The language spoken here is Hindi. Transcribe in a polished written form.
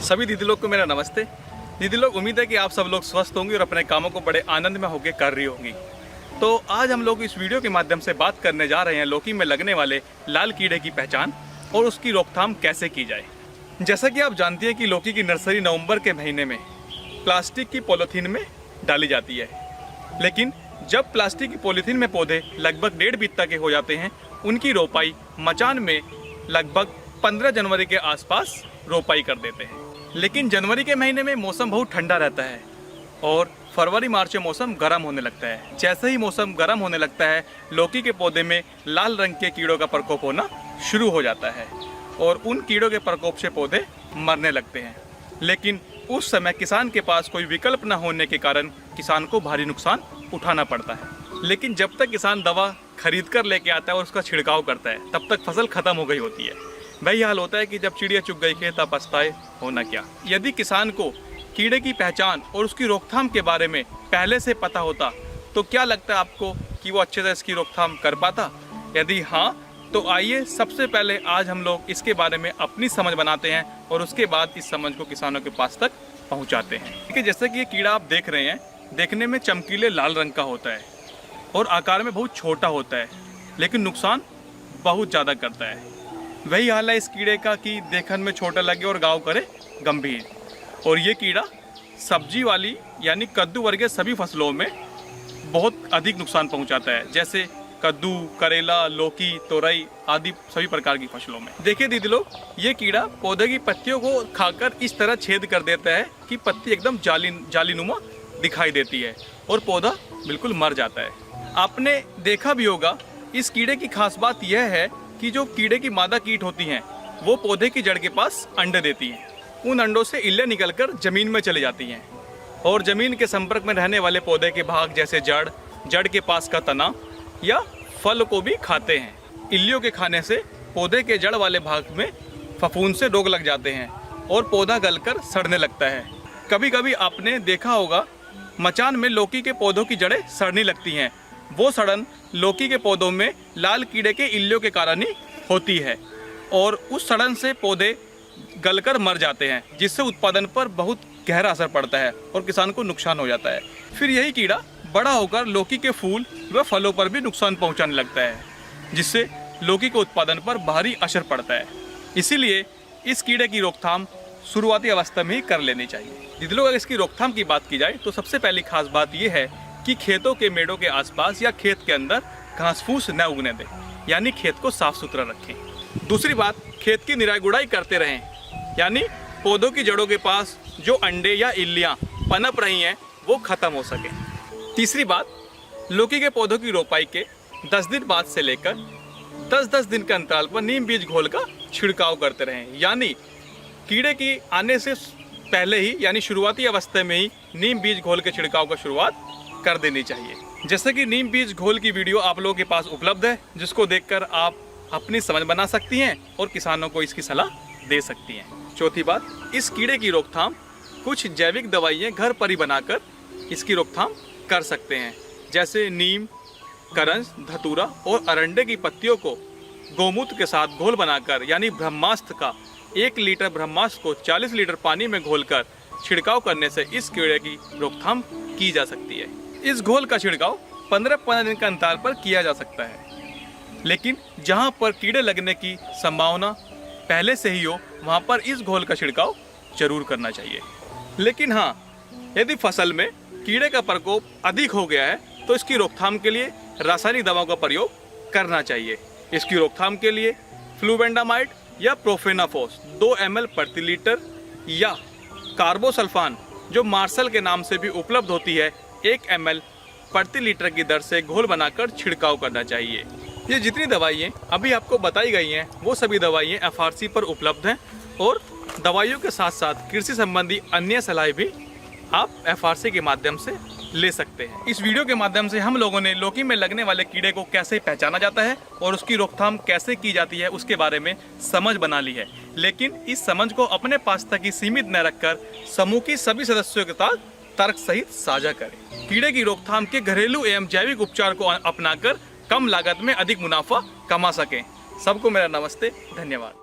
सभी दीदी लोग को मेरा नमस्ते। दीदी लोग, उम्मीद है कि आप सब लोग स्वस्थ होंगे और अपने कामों को बड़े आनंद में होकर कर रही होंगी। तो आज हम लोग इस वीडियो के माध्यम से बात करने जा रहे हैं लौकी में लगने वाले लाल कीड़े की पहचान और उसकी रोकथाम कैसे की जाए। जैसा कि आप जानती हैं कि लौकी की नर्सरी नवंबर के महीने में प्लास्टिक की पॉलीथीन में डाली जाती है, लेकिन जब प्लास्टिक की पॉलीथीन में पौधे लगभग 1.5 बित्ता के हो जाते हैं, उनकी रोपाई मचान में लगभग 15 जनवरी के आसपास रोपाई कर देते हैं। लेकिन जनवरी के महीने में मौसम बहुत ठंडा रहता है और फरवरी मार्च में मौसम गर्म होने लगता है। जैसे ही मौसम गर्म होने लगता है, लौकी के पौधे में लाल रंग के कीड़ों का प्रकोप होना शुरू हो जाता है और उन कीड़ों के प्रकोप से पौधे मरने लगते हैं। लेकिन उस समय किसान के पास कोई विकल्प न होने के कारण किसान को भारी नुकसान उठाना पड़ता है। लेकिन जब तक किसान दवा खरीद कर लेके आता है और उसका छिड़काव करता है, तब तक फसल खत्म हो गई होती है। वही हाल होता है कि जब चिड़िया चुग गई खेत अब पछताए होना क्या। यदि किसान को कीड़े की पहचान और उसकी रोकथाम के बारे में पहले से पता होता तो क्या लगता है आपको कि वो अच्छे से इसकी रोकथाम कर पाता? यदि हाँ, तो आइए सबसे पहले आज हम लोग इसके बारे में अपनी समझ बनाते हैं और उसके बाद इस समझ को किसानों के पास तक पहुंचाते हैं। ठीक है, जैसे कि ये कीड़ा आप देख रहे हैं, देखने में चमकीले लाल रंग का होता है और आकार में बहुत छोटा होता है, लेकिन नुकसान बहुत ज़्यादा करता है। वही हाल है इस कीड़े का कि देखने में छोटा लगे और घाव करे गंभीर। और ये कीड़ा सब्जी वाली यानी कद्दू वर्गीय सभी फसलों में बहुत अधिक नुकसान पहुंचाता है, जैसे कद्दू, करेला, लौकी, तोरई आदि सभी प्रकार की फसलों में। देखिए दीदी लोग, ये कीड़ा पौधे की पत्तियों को खाकर इस तरह छेद कर देता है कि पत्ती एकदम जालीनुमा दिखाई देती है और पौधा बिल्कुल मर जाता है। आपने देखा भी होगा, इस कीड़े की खास बात यह है कि जो कीड़े की मादा कीट होती हैं, वो पौधे की जड़ के पास अंडे देती हैं। उन अंडों से इल्ले निकलकर जमीन में चली जाती हैं और जमीन के संपर्क में रहने वाले पौधे के भाग जैसे जड़ के पास का तना या फल को भी खाते हैं। इल्लियों के खाने से पौधे के जड़ वाले भाग में फफूंद से रोग लग जाते हैं और पौधा गलकर सड़ने लगता है। कभी कभी आपने देखा होगा, मचान में लौकी के पौधों की जड़ें सड़ने लगती हैं। वो सड़न लौकी के पौधों में लाल कीड़े के इल्लियों के कारण ही होती है और उस सड़न से पौधे गलकर मर जाते हैं, जिससे उत्पादन पर बहुत गहरा असर पड़ता है और किसान को नुकसान हो जाता है। फिर यही कीड़ा बड़ा होकर लौकी के फूल व फलों पर भी नुकसान पहुंचाने लगता है, जिससे लौकी के उत्पादन पर भारी असर पड़ता है। इसीलिए इस कीड़े की रोकथाम शुरुआती अवस्था में ही कर लेनी चाहिए। दीदी लोग, अगर इसकी रोकथाम की बात की जाए तो सबसे पहली खास बात यह है कि खेतों के मेड़ों के आसपास या खेत के अंदर घास फूस न उगने दें, यानी खेत को साफ सुथरा रखें। दूसरी बात, खेत की निराई गुड़ाई करते रहें, यानी पौधों की जड़ों के पास जो अंडे या इल्लियां पनप रही हैं वो खत्म हो सके। तीसरी बात, लौकी के पौधों की रोपाई के 10 दिन बाद से लेकर 10-10 दिन के अंतराल पर नीम बीज घोल का छिड़काव करते रहें, यानी कीड़े की आने से पहले ही यानी शुरुआती अवस्था में ही नीम बीज घोल के छिड़काव का शुरुआत कर देनी चाहिए। जैसे कि नीम बीज घोल की वीडियो आप लोगों के पास उपलब्ध है, जिसको देखकर आप अपनी समझ बना सकती हैं और किसानों को इसकी सलाह दे सकती हैं। चौथी बात, इस कीड़े की रोकथाम कुछ जैविक दवाइयाँ घर पर ही बनाकर इसकी रोकथाम कर सकते हैं, जैसे नीम, करंज, धतूरा और अरंडे की पत्तियों को गौमूत्र के साथ घोल बनाकर, यानी ब्रह्मास्त्र का 1 लीटर ब्रह्मास्त्र को 40 लीटर पानी में घोलकर छिड़काव करने से इस कीड़े की रोकथाम की जा सकती है। इस घोल का छिड़काव 15-15 दिन के अंतराल पर किया जा सकता है, लेकिन जहां पर कीड़े लगने की संभावना पहले से ही हो, वहां पर इस घोल का छिड़काव जरूर करना चाहिए। लेकिन हाँ, यदि फसल में कीड़े का प्रकोप अधिक हो गया है तो इसकी रोकथाम के लिए रासायनिक दवाओं का प्रयोग करना चाहिए। इसकी रोकथाम के लिए फ्लूबेंडामाइड या प्रोफेनाफोस 2 ml प्रति लीटर या कार्बोसल्फान, जो मार्शल के नाम से भी उपलब्ध होती है, 1 ml प्रति लीटर की दर से घोल बनाकर छिड़काव करना चाहिए। ये जितनी दवाइयाँ अभी आपको बताई गई हैं, वो सभी दवाइयाँ FRC पर उपलब्ध हैं और दवाइयों के साथ साथ कृषि संबंधी अन्य सलाह भी आप FRC के माध्यम से ले सकते हैं। इस वीडियो के माध्यम से हम लोगों ने लौकी में लगने वाले कीड़े को कैसे पहचाना जाता है और उसकी रोकथाम कैसे की जाती है उसके बारे में समझ बना ली है। लेकिन इस समझ को अपने पास तक ही सीमित न रखकर समूह की सभी सदस्यों के साथ तर्क सहित साझा करें। कीड़े की रोकथाम के घरेलू एवं जैविक उपचार को अपनाकर कम लागत में अधिक मुनाफा कमा सकें। सबको मेरा नमस्ते, धन्यवाद।